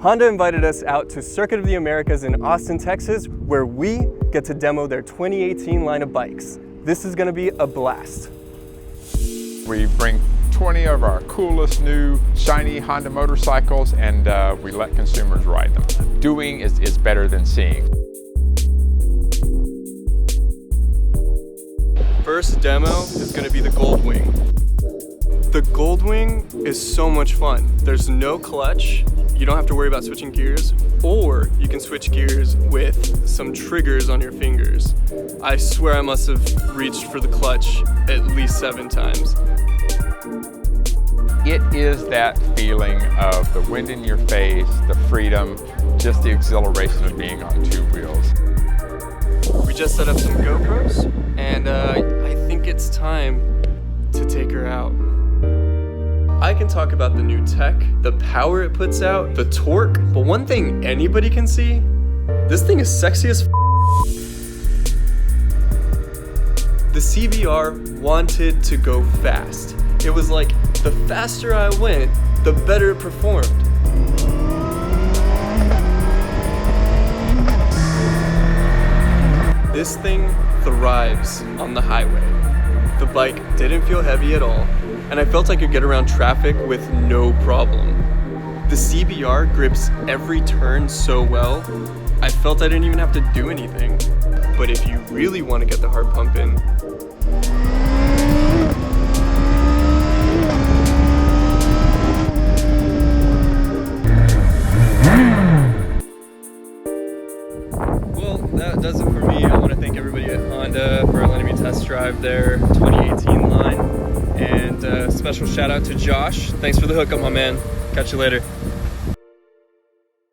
Honda invited us out to Circuit of the Americas in Austin, Texas, where we get to demo their 2018 line of bikes. This is gonna be a blast. We bring 20 of our coolest new shiny Honda motorcycles and we let consumers ride them. Doing is better than seeing. First demo is gonna be the Goldwing. The Goldwing is so much fun. There's no clutch. You don't have to worry about switching gears, or you can switch gears with some triggers on your fingers. I swear I must have reached for the clutch at least 7 times. It is that feeling of the wind in your face, the freedom, just the exhilaration of being on 2 wheels. We just set up some GoPros, and I think it's time to take her out. I can talk about the new tech, the power it puts out, the torque, but one thing anybody can see, this thing is sexy as f***. The CBR wanted to go fast. It was like, the faster I went, the better it performed. This thing thrives on the highway. The bike didn't feel heavy at all, and I felt I could get around traffic with no problem. The CBR grips every turn so well, I felt I didn't even have to do anything. But if you really want to get the heart pumping, well, that does it for me. I want to thank everybody at Honda for letting me test drive their 2018 line. And special shout out to Josh. Thanks for the hookup, my man. Catch you later.